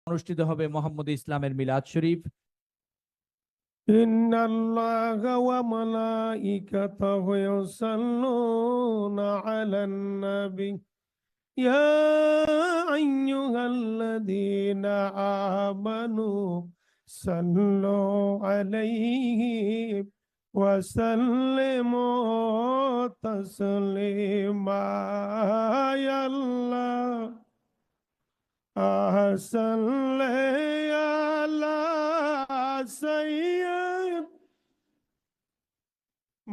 অনুষ্ঠিত হবে মোহাম্মদ ইসলামের মিলাদ শরীফ। ইন্নাল্লাহা ওয়া মালাইকাতাহু ইউসাল্লুনা আলান নাবী ইয়া আইয়ুহাল্লাযীনা আমানু সাল্লু আলাইহি ওয়া সাল্লিমু তাসলিমা। ইয়া আল্লাহ সাল্লি আলা সাইয়্যিদ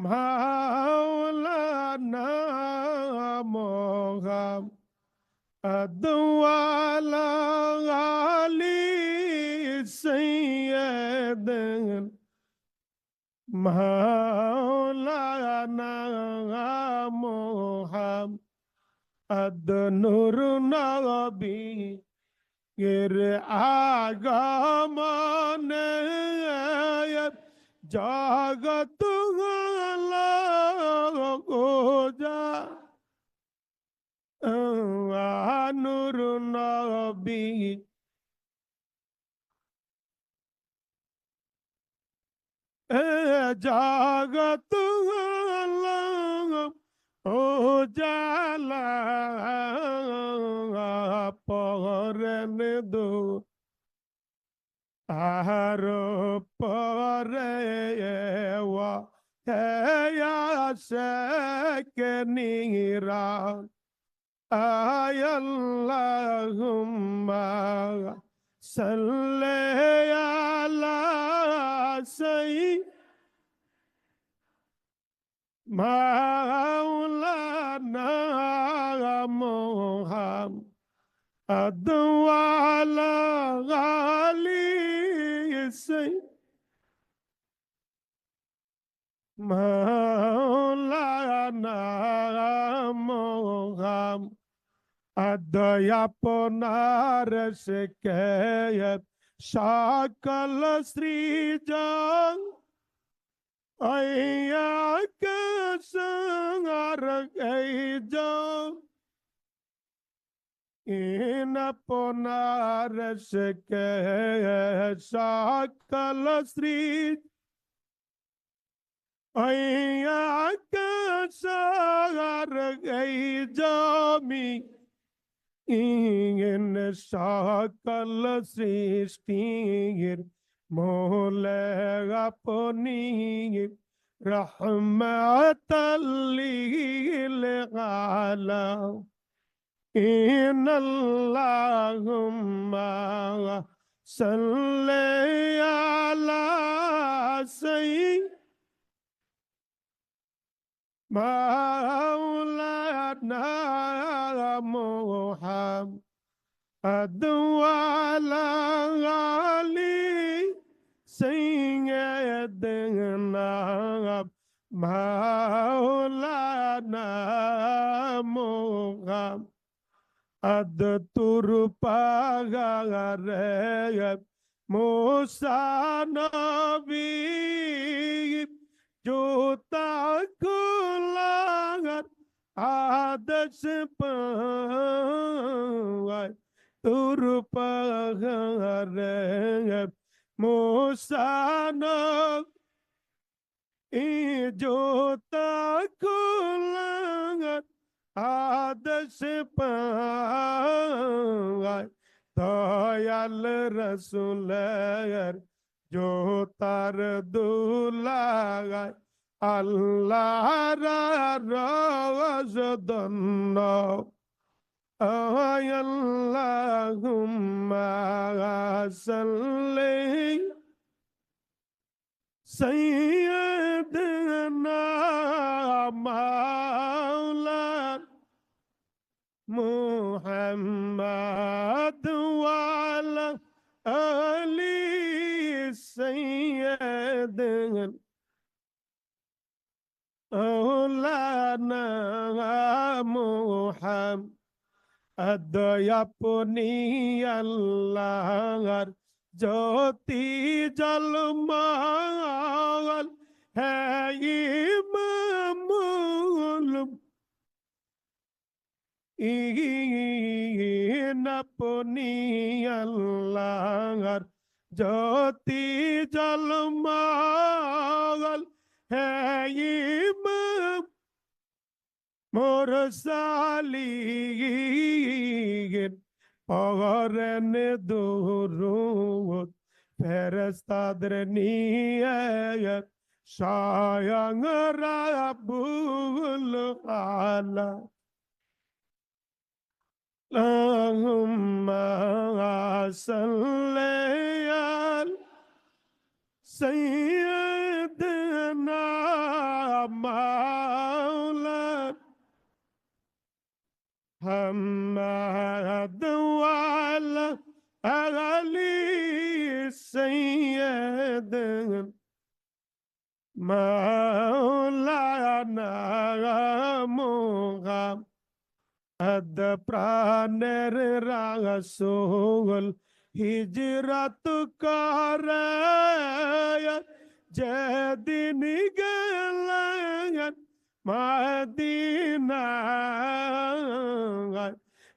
মাওলানা মুহাম্মদ ওয়া আলা আলি সাইয়্যিদ মাওলানা মুহাম্মদ নূর নবী এর আগমনে জগত নূর নবী জগত ও জালা পরেন দো আর পরে কে নিরা আল্লাহুম্মা সাল্লি আলা সাইয়্যিদ মাওলানা মুহাম্মদ ওয়া আলা আলি সাইয়্যিদ মাওলানা মুহাম্মদ আপনার শেখে সকল সৃজন সংহার ইন আপনার শেখে সকল সৃজন সংহার জমি ইন সকল সৃষ্টির মোলে আপনি রহমতাল লিল আলামিন। আল্লাহুম্মা সাল্লি আলা সাইয়্যিদ মাওলানা মুহাম্মদ ওয়া আলা আলি সাইয়্যিদিনা মাওলানা মুহাম্মদ তুর পাগারে মুসা নবী জুতা কুলাগত আদর্শ পাওয়ায় তুর পাগারে মুসা নবী জুতা কুলাগত আদর্শ পাওয়ায় দয়াল রসুলের জোতার দুলাগায় আল্লাহর রওজদন্ন আল্লাহুম্মা সাল্লি সাইয়্যিদিনা মাওলানা মুহাম্মদ ওয়া আলা আলি সাইয়্যিদিনা মাওলানা মুহাম্মদ আপনি আল্লাহর জ্যোতি জলমাল হ্যাঁ ইমামুল আপনি আল্লাহ আল্লাহর জ্যোতি জলমল হে ইমাম মুরসালিন পড়েন দুরূদ ফেরেশতাদের নিয়ে স্বয়ং রাব্বুল আলা اللهم صل على سيدنا مولانا محمد وعلى آل سيدنا مولانا محمد প্রাণের রাসূল হিজরত করে যেদিন গেলেন মদিনায়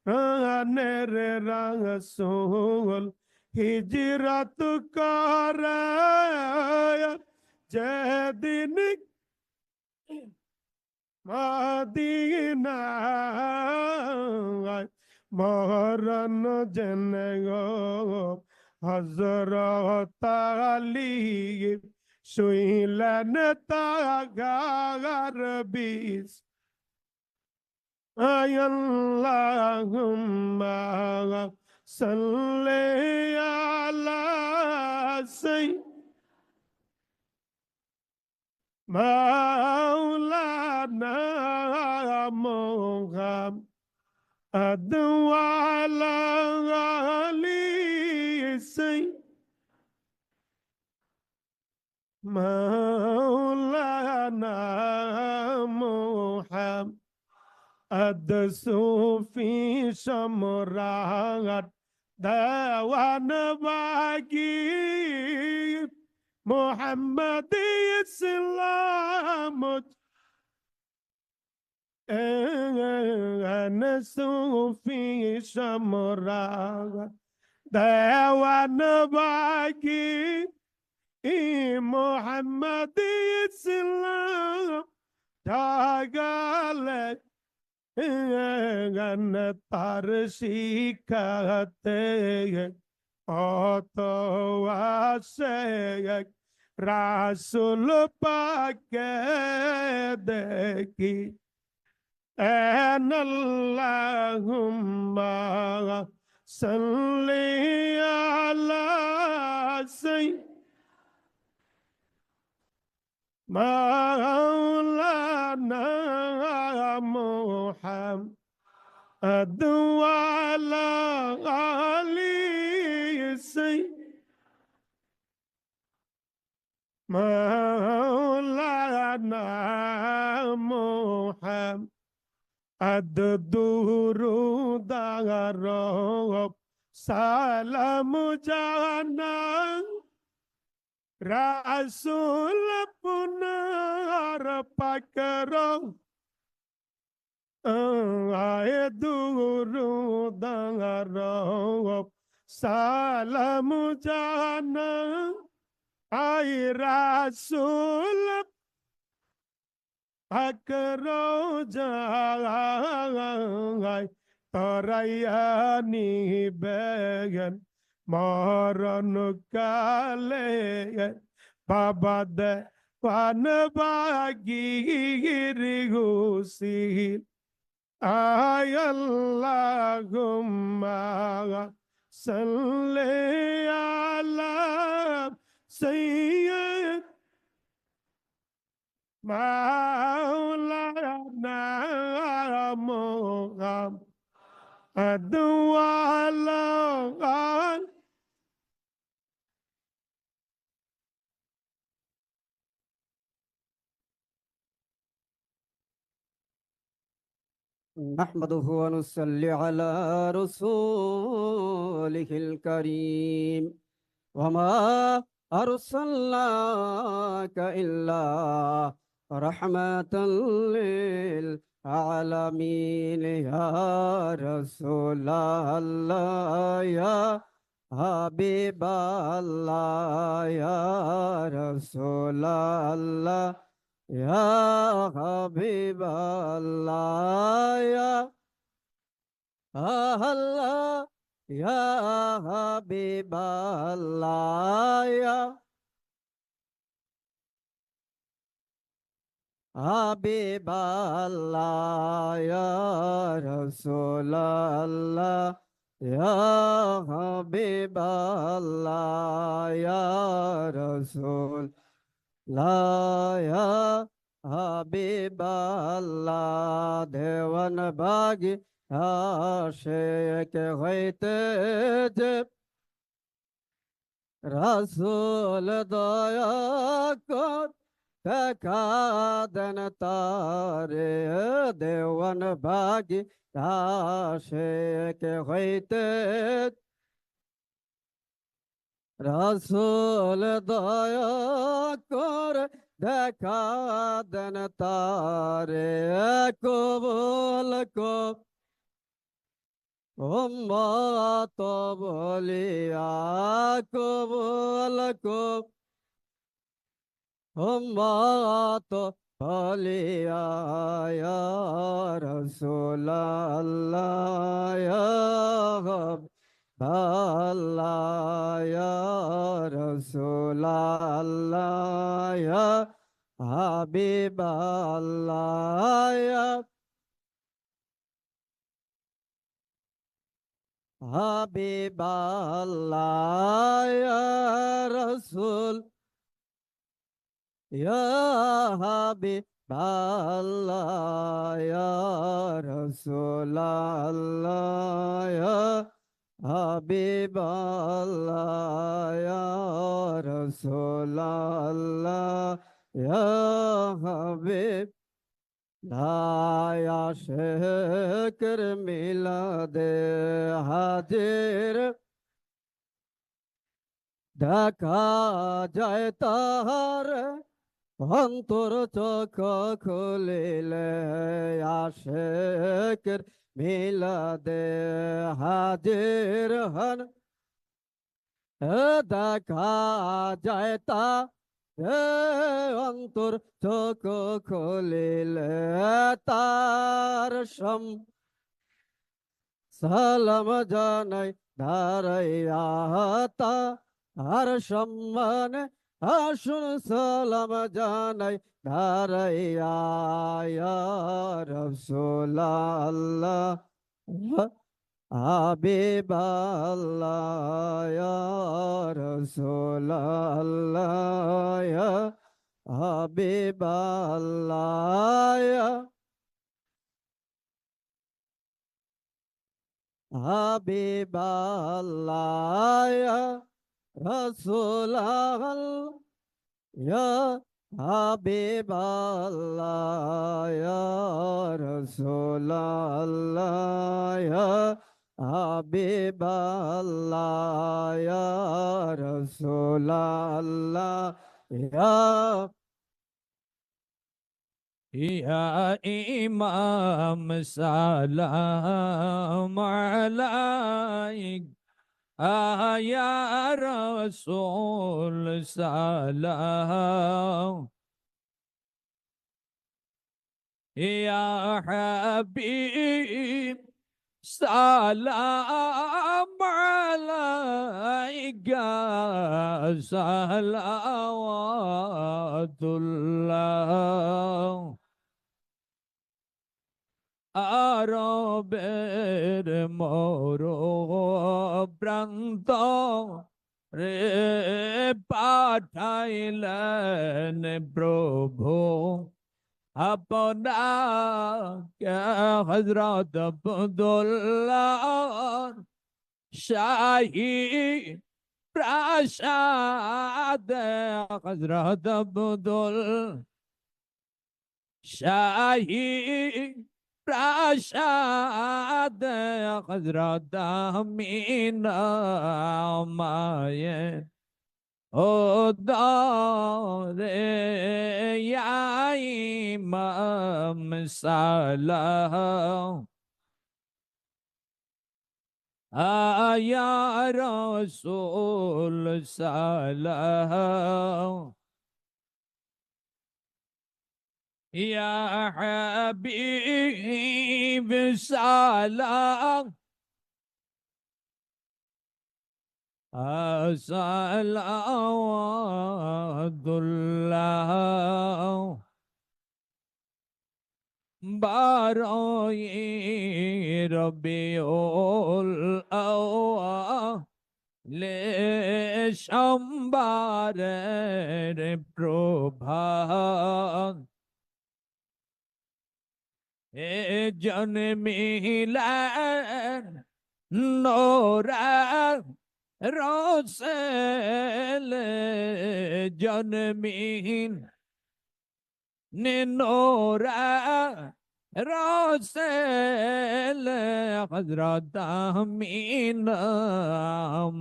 প্রাণের রাসূল হিজরত করে যেদিন মদিনায় মরণ জেনে গো হযরত আলী শুইলেন তাগার বিষ আল্লাহুম্মা সাল্লি আলা مولانا محمد وعلى آل مولانا محمد صوفي شمرات داوان باقي محمد إسلام أنا صوفي شمرات داوان باقي محمد إسلام جاغالك أنا ترشيكاتي অতোয়াশেক রাসূল পাকে দেখি আল্লাহুম্মা সাল্লি আলা মাওলানা মুহাম্মদ ওয়া আলা আলি مولانا محمد درود رب سلام جانا رسول پنار پکرو آئے درود رب سلام جانا আই রাসূল পাক রোজায় তরাইয়া নিবেন মরণ কালে বাবা দে পান বাগির গুসিল আয় আল্লাহুম্মা সাল্লি আলা سيد مولانا محمد وعلى آل نحمده ونصلي على رسوله الكريم وما أرسلناك إلا رحمة للعالمين يا رسول الله يا হাবিব আল্লাহ ইয়া রাসূল আল্লাহ ইয়া হাবিব আল্লাহ ইয়া আল্লাহ ইয়া হাবিব আল্লাহ ইয়া হাবিব আল্লাহ ইয়া রাসূল আল্লাহ ইয়া হাবিব আল্লাহ ইয়া রাসূল ইয়া হাবিব আল্লাহ দেওয়ান বাগি আশিক হইতে যে রাসূল দয়া কর দেখা দেন তারে দেওয়ান বাগি আশিক হইতে রাসূল দয়া কর দেখা দেন তারে কবুল কর উম্মত বলিয়া কবুল কর উম্মত বলিয়া ইয়া রাসূল আল্লাহ ইয়া আল্লাহ ইয়া রাসূল আল্লাহ ইয়া হাবিব আল্লাহ ইয়া হাবিব আল্লাহ ইয়া রাসূল ইয়া হাবিব আল্লাহ ইয়া রাসূল আল্লাহ ইয়া হাবিব আল্লাহ ইয়া রাসূল আল্লাহ ইয়া হাবিব লায়া শেখর মিলাদে হাজির দেখা যায় তাহার অন্তর চোখ খুলিলে আশেকের মিলাদে হাজির হন দেখা যায় তা অন্তর চোখ খুলিলে তার সালাম জানাই দাঁড়াইয়া তা আর সম্মান আসুন সালাম জানাই দাঁড়াইয়া ইয়া রাসূল আল্লাহ হাবিব আল্লাহ ইয়া রাসূল আল্লাহ ইয়া হাবিব আল্লাহ ইয়া হাবিব আল্লাহ ইয়া রাসূল আল্লাহ ইয়া হাবিব আল্লাহ ইয়া রাসূল আল্লাহ ইয়া হাবিব আল্লাহ ইয়া রাসূল আল্লাহ ইয়া ইয়া ইমাম সালাম আলাইক ইয়া রাসূল সালাম ইয়া হাবিব সালাম আলাইকা সালাওয়াতুল্লাহ আরবের প্রান্ত রে পাঠাইলেন প্রভু আপনাকে হযরত আব্দুল্লাহ শাহী প্রাসাদ হযরত আব্দুল শাহী প্রাসাদ হযরত আমিনা মায়ের ও দরে ইমাম সালাম يا رسول سلام يا حبيب سلام صلوات الله برای ربیع الاول লেশম্বারের প্রভাত এ জন্মিলেন নোরা রসেল জন্মিন নোরা রসেল হযরত আমিনা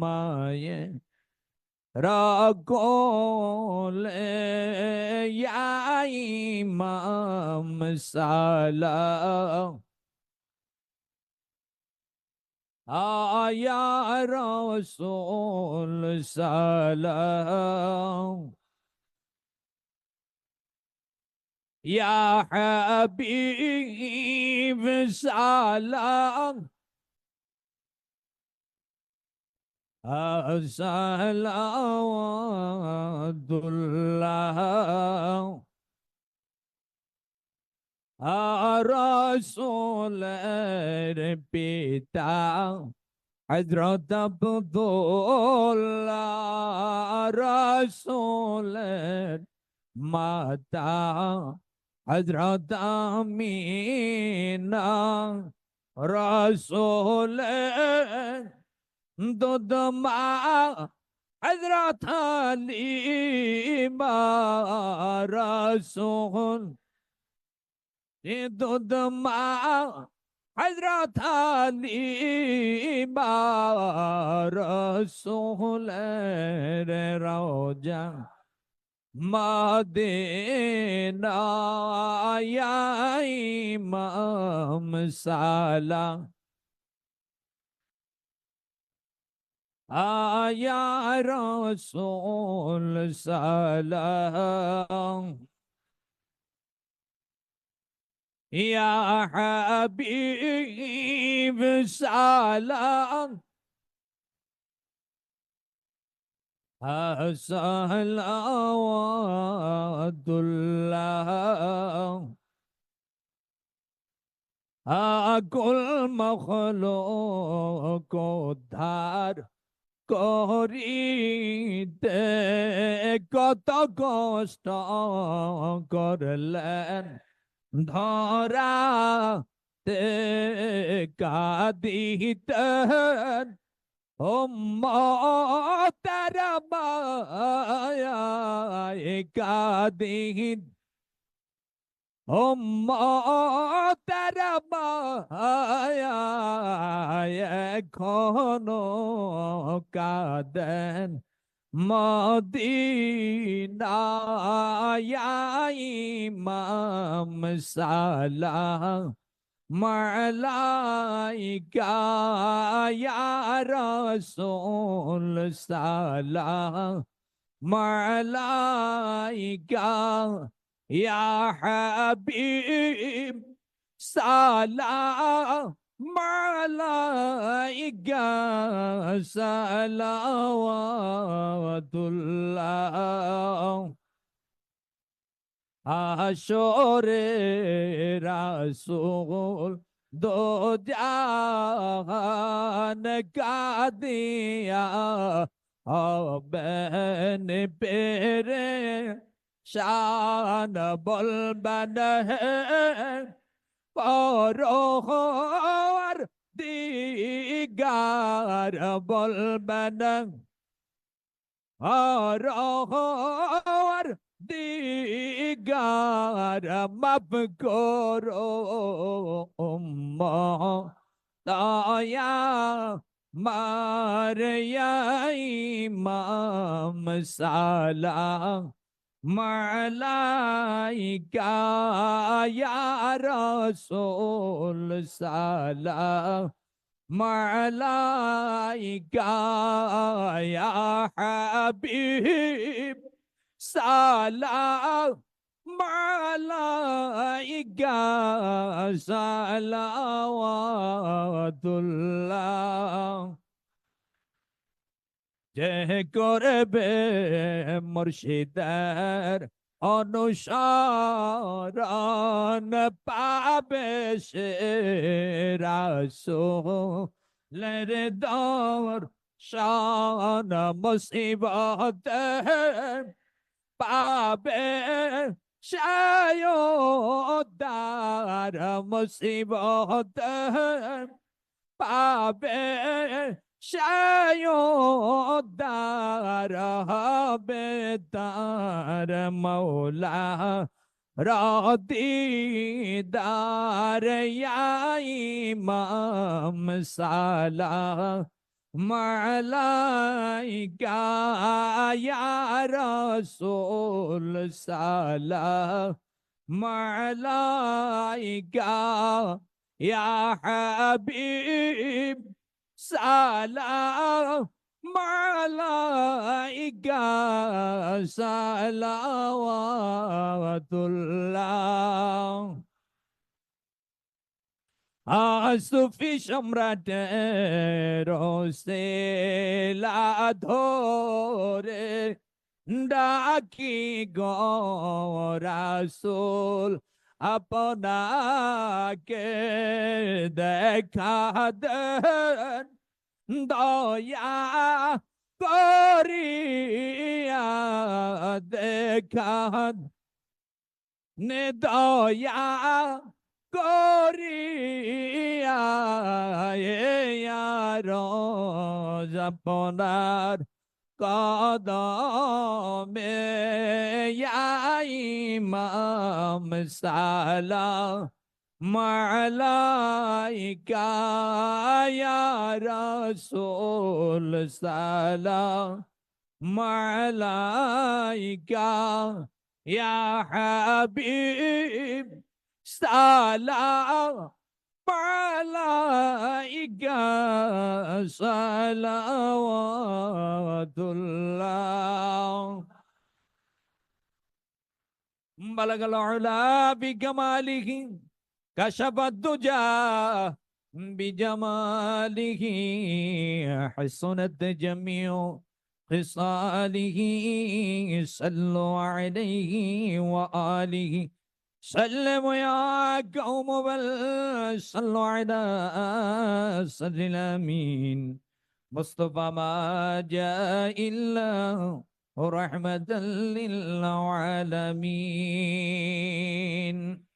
মায়ে রাগলে ইয়া ইমাম সালাম আয়া রাসূল সালাম ইয়া হাবিব সালাম সালাওয়াতুল্লাহ রাসূলের পিতা হযরত আব্দুল্লাহ রাসূলের মাতা হযরত আমিনা রাসূলের দুধমা হযরত হালিমা রাসূল দুধমা হযরত হালিমা রাসূলের রওজা মদিনা ইয়া ইমাম সালাম আয়া রাসূল সালাম ইয়া হাবিব সালাম সালাওয়াতুল্লাহ কুল মখলুক উদ্ধার করিতে কত কষ্ট করলেন ধরাতে কাঁদিতেন উম্মতের মায়ায় কাঁদিত উম্মতের মায়ায় এখনো কাঁদেন মদিনায় ইমাম সালাম মালাইকা ইয়া রাসূল সালাম মালাইকা ইয়া হাবিব সালাম মালাইকা সালাওয়াতুল্লাহ হাসরে রাসূল দো জাহান কাদিয়া হবেন পেরে শান বলবেন পরোয়ার দিগার বলবেন পরোয়ার দিগার মাফ করো উম্মত দয়া মারিয়া ইমাম সালাম মালাইকা ইয়া রাসূল সালাম عليك يا حبيب سلام عليك صلوات الله যে করবে মুর্শিদের অনুসরণ পাবে সে রাসূলের দর্শন মুসিবতে পাবে সে উদ্ধার মুসিবতে পাবে সে উদ্ধার হবে তার মৌলা দিদার ইমাম সালাম আলাইকা ইয়া রাসূল সালাম আলাইকা ইয়া হাবিব সালাম আলাইকা সালাওয়াতুল্লাহ আসুফি সম্রাটের রোসেলা ধরে ডাকি গো রাসূল আপনাকে দেখা দেন দয়া করিয়া দেখান নে দয়া করিয়া রোজ আপনার কদমে ইমাম সালাম আলাইকা ইয়া রাসূল সালাম আলাইকা ইয়া হাবিব সালাম আলাইকা সালাওয়াতুল্লাহ বালাগাল উলা বিকামালিহি কাশাফাদ দুজা বিজামালিহি হাসানাত জামিউ خصاله صلوا عليه وآله سلموا يا قوم بل صلوا على سر الأمين مصطفى ما جاء إلا رحمة للعالمين